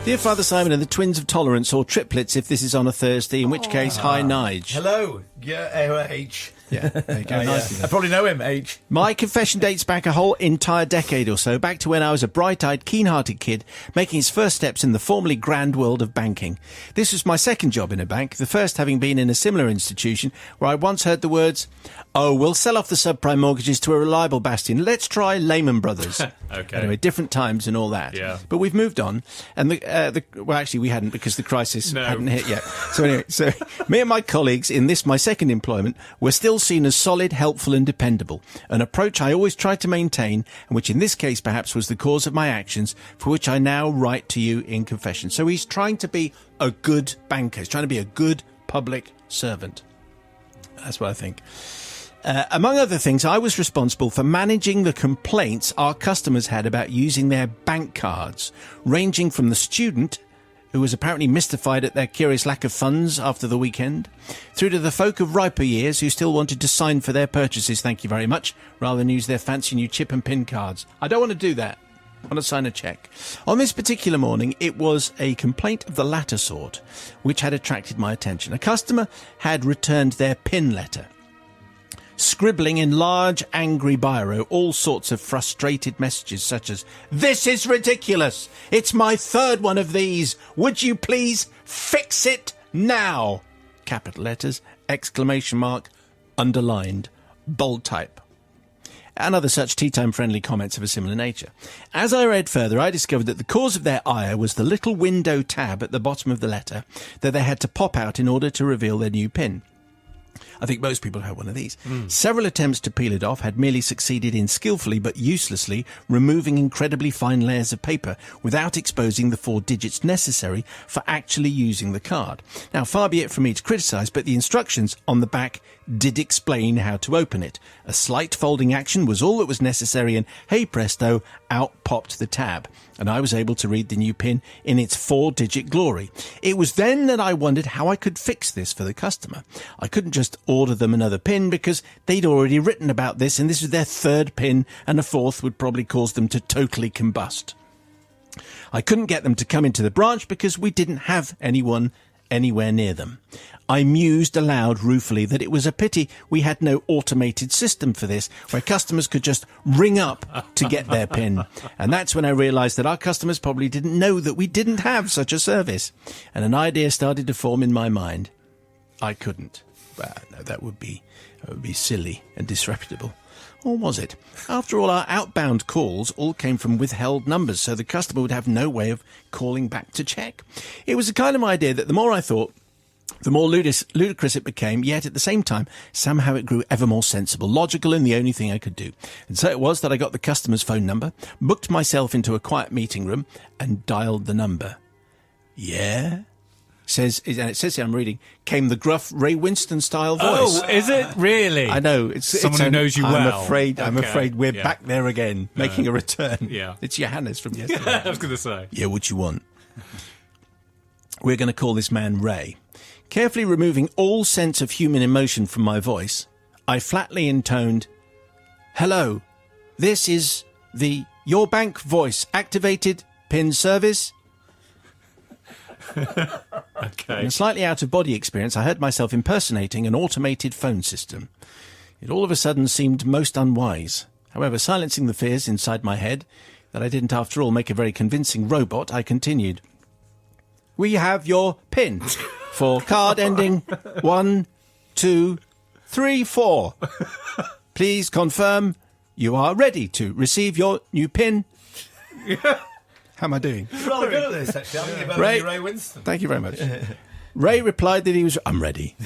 Dear Father Simon and the twins of tolerance, or triplets if this is on a Thursday, in which case, hi, Nige. Hello. Yeah, H. Yeah, there you go. Nicely I probably know him, H. My confession dates back a whole entire decade or so, back to when I was a bright-eyed, keen-hearted kid making his first steps in the formerly grand world of banking. This was my second job in a bank, the first having been in a similar institution where I once heard the words, "Oh, we'll sell off the subprime mortgages to a reliable bastion. Let's try Lehman Brothers." Okay. Anyway, different times and all that. Yeah. But we've moved on, and well, actually, we hadn't, because the crisis hadn't hit yet. So anyway, me and my colleagues in this, my second employment, were still seen as solid, helpful and dependable, an approach I always tried to maintain, and which in this case perhaps was the cause of my actions, for which I now write to you in confession. So he's trying to be a good banker. He's trying to be a good public servant. That's what I think. Among other things, I was responsible for managing the complaints our customers had about using their bank cards, ranging from the student, who was apparently mystified at their curious lack of funds after the weekend, through to the folk of riper years who still wanted to sign for their purchases, thank you very much, rather than use their fancy new chip and pin cards. I don't want to do that. I want to sign a cheque. On this particular morning, it was a complaint of the latter sort which had attracted my attention. A customer had returned their pin letter, scribbling in large, angry biro all sorts of frustrated messages such as, "This is ridiculous! It's my third one of these! Would you please fix it now?" Capital letters, exclamation mark, underlined, bold type. And other such tea-time-friendly comments of a similar nature. As I read further, I discovered that the cause of their ire was the little window tab at the bottom of the letter that they had to pop out in order to reveal their new PIN. I think most people have one of these. Several attempts to peel it off had merely succeeded in skillfully but uselessly removing incredibly fine layers of paper without exposing the 4 digits necessary for actually using the card. Now, far be it from me to criticise, but the instructions on the back did explain how to open it. A slight folding action was all that was necessary, and hey presto, out popped the tab, and I was able to read the new PIN in its 4-digit glory. It was then that I wondered how I could fix this for the customer. I couldn't just order them another PIN because they'd already written about this, and this was their 3rd PIN, and a 4th would probably cause them to totally combust. I couldn't get them to come into the branch because we didn't have anyone anywhere near them. I mused aloud ruefully that it was a pity we had no automated system for this, where customers could just ring up to get their PIN. And that's when I realised that our customers probably didn't know that we didn't have such a service. And an idea started to form in my mind. I couldn't. Well, no, that would be silly and disreputable. Or was it? After all, our outbound calls all came from withheld numbers, so the customer would have no way of calling back to check. It was the kind of idea that the more I thought, the more ludicrous it became, yet at the same time, somehow it grew ever more sensible, logical, and the only thing I could do. And so it was that I got the customer's phone number, booked myself into a quiet meeting room, and dialed the number. Yeah? And it says here, I'm reading, came the gruff Ray Winston-style voice. Oh, is it really? I know. It's someone who knows you well. I'm afraid we're back there again, making a return. Yeah. It's Johannes from yesterday. I was going to say. Yeah, what you want? We're going to call this man Ray. Carefully removing all sense of human emotion from my voice, I flatly intoned, "Hello, this is the Your Bank Voice Activated PIN Service." Okay. In a slightly out-of-body experience, I heard myself impersonating an automated phone system. It all of a sudden seemed most unwise. However, silencing the fears inside my head that I didn't after all make a very convincing robot, I continued. "We have your PIN for card ending 1, 2, 3, 4. Please confirm you are ready to receive your new PIN." How am I doing? You're rather good at this, actually. I think you're better Ray, than Ray Winston. Thank you very much. Ray replied that he was... I'm ready.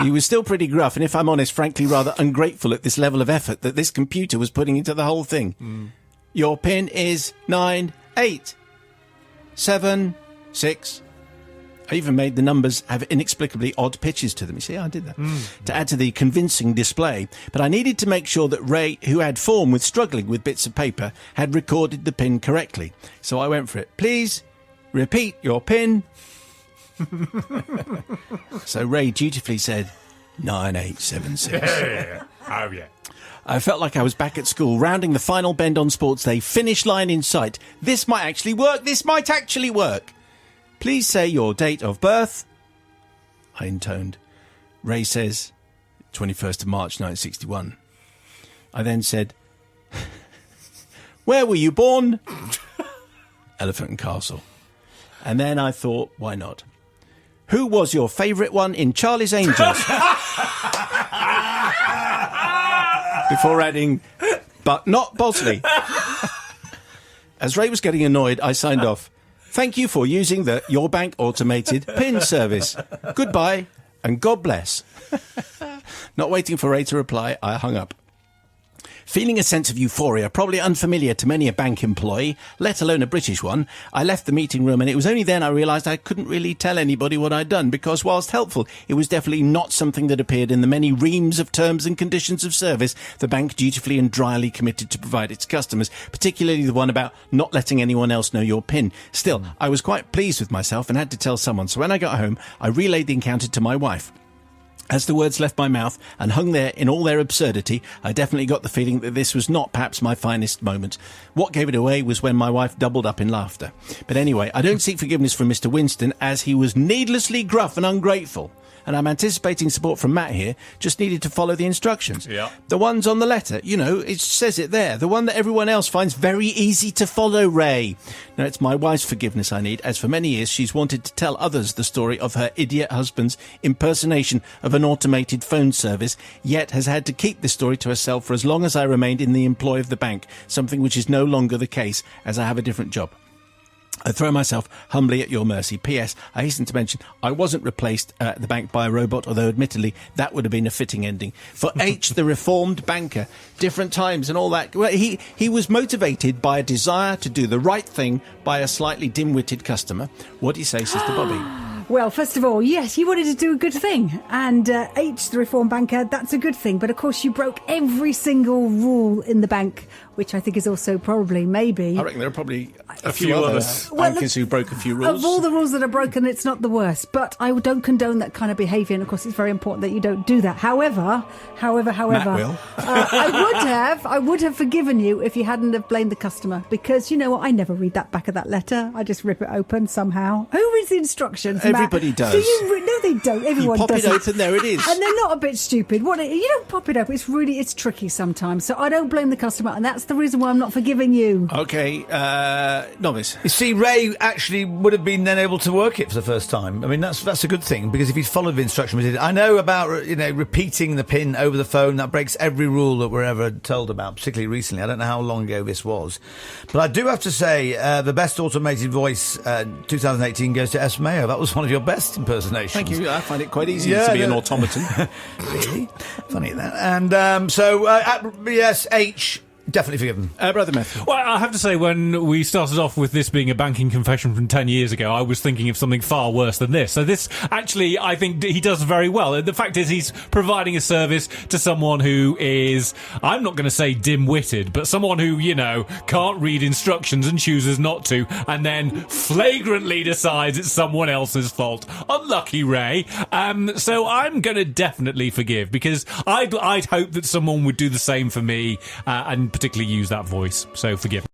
He was still pretty gruff, and if I'm honest, frankly, rather ungrateful at this level of effort that this computer was putting into the whole thing. Your PIN is 9, 8, 7, 6... I even made the numbers have inexplicably odd pitches to them. You see, I did that to add to the convincing display. But I needed to make sure that Ray, who had form with struggling with bits of paper, had recorded the PIN correctly. So I went for it. "Please repeat your PIN." So Ray dutifully said 9876. Oh, yeah. I felt like I was back at school, rounding the final bend on sports day, finish line in sight. This might actually work. This might actually work. Please say your date of birth. I intoned. Ray says, 21st of March, 1961. I then said, where were you born? Elephant and Castle. And then I thought, why not? Who was your favourite one in Charlie's Angels? Before adding, but not Bosley. As Ray was getting annoyed, I signed off. Thank you for using the Your Bank automated PIN service. Goodbye and God bless. Not waiting for Ray to reply, I hung up. Feeling a sense of euphoria, probably unfamiliar to many a bank employee, let alone a British one, I left the meeting room, and it was only then I realised I couldn't really tell anybody what I'd done, because whilst helpful, it was definitely not something that appeared in the many reams of terms and conditions of service the bank dutifully and dryly committed to provide its customers, particularly the one about not letting anyone else know your PIN. Still, I was quite pleased with myself and had to tell someone, so when I got home, I relayed the encounter to my wife. As the words left my mouth and hung there in all their absurdity, I definitely got the feeling that this was not perhaps my finest moment. What gave it away was when my wife doubled up in laughter. But anyway, I don't seek forgiveness from Mr. Winston, as he was needlessly gruff and ungrateful. And I'm anticipating support from Matt here, just needed to follow the instructions. Yeah. The ones on the letter, you know, it says it there. The one that everyone else finds very easy to follow, Ray. Now, it's my wife's forgiveness I need, as for many years she's wanted to tell others the story of her idiot husband's impersonation of an automated phone service, yet has had to keep this story to herself for as long as I remained in the employ of the bank, something which is no longer the case, as I have a different job. I throw myself humbly at your mercy. P.S. I hasten to mention I wasn't replaced at the bank by a robot, although admittedly that would have been a fitting ending. For H, the reformed banker, different times and all that. Well, he was motivated by a desire to do the right thing by a slightly dim-witted customer. What do you say, Sister Bobby? Well, first of all, yes, you wanted to do a good thing. And H, the reform banker, that's a good thing. But of course, you broke every single rule in the bank, which I think is also probably, maybe... I reckon there are probably a few few other others. bankers who broke a few rules. Of all the rules that are broken, it's not the worst. But I don't condone that kind of behaviour. And of course, it's very important that you don't do that. However, Matt will. I would have forgiven you if you hadn't have blamed the customer. Because, you know what, I never read that back of that letter. I just rip it open somehow. Who reads the instructions, Matt? Everybody does. Do you no, they don't. Everyone you pop does it open, there it is. And they're not a bit stupid. What? You don't pop it open. It's tricky sometimes. So I don't blame the customer, and that's the reason why I'm not forgiving you. Okay, novice. You see, Ray actually would have been then able to work it for the first time. I mean, that's a good thing, because if he'd followed the instructions we did, I know about, you know, repeating the PIN over the phone. That breaks every rule that we're ever told about, particularly recently. I don't know how long ago this was. But I do have to say, the best automated voice 2018 goes to S. Mayo. That was one of your best impersonations. Thank you. I find it quite easy to be an automaton. Really? Funny that. And yes, H, definitely forgiven. Brother Matthew. Well, I have to say, when we started off with this being a banking confession from 10 years ago, I was thinking of something far worse than this. So this, actually, I think he does very well. The fact is, he's providing a service to someone who is, I'm not going to say dim-witted, but someone who, you know, can't read instructions and chooses not to, and then flagrantly decides it's someone else's fault. Unlucky, Ray. So I'm going to definitely forgive, because I'd hope that someone would do the same for me, and particularly use that voice. So forgive.